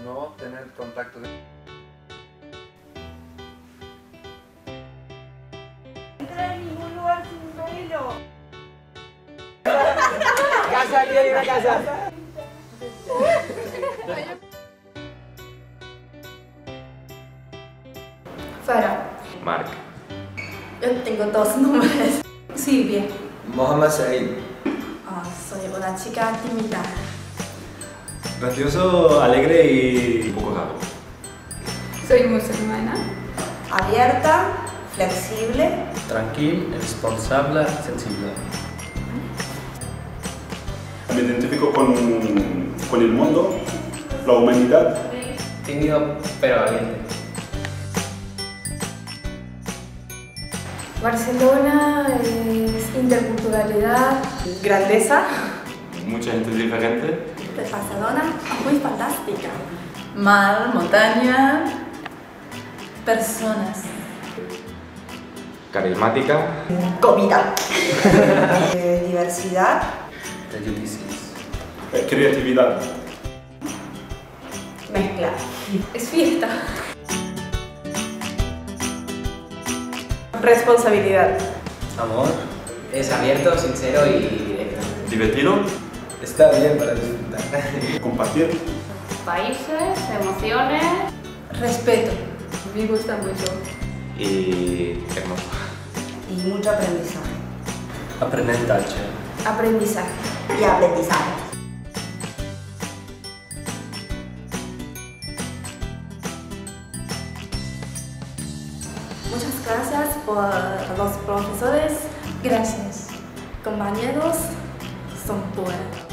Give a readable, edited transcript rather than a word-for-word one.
no tener contacto. Entra en ningún lugar sin velo. Casa, aquí hay una casa. Farah. Marc. Yo tengo dos nombres. Silvia. Mohamed Said. Soy una chica tímida. Gracioso, alegre y un poco raro. Soy musulmana. Abierta, flexible. Tranquil, responsable, sensible. Me identifico con el mundo, la humanidad. Tímido pero valiente. Barcelona es interculturalidad. Grandeza. Mucha gente diferente. Barcelona es muy fantástica. Mar, montaña, personas. Carismática. Comida. Diversidad. Prejuicios. Creatividad. Mezcla. Es fiesta. Responsabilidad. Amor. Es abierto, sincero y directo. Divertido. Está bien para disfrutar. Compartir. Países, emociones. Respeto. Me gusta mucho. Y hermoso. Y mucho aprendizaje. Aprendizaje. Aprendizaje. Y aprendizaje. Muchas gracias por los profesores. Gracias. Compañeros, son buenos.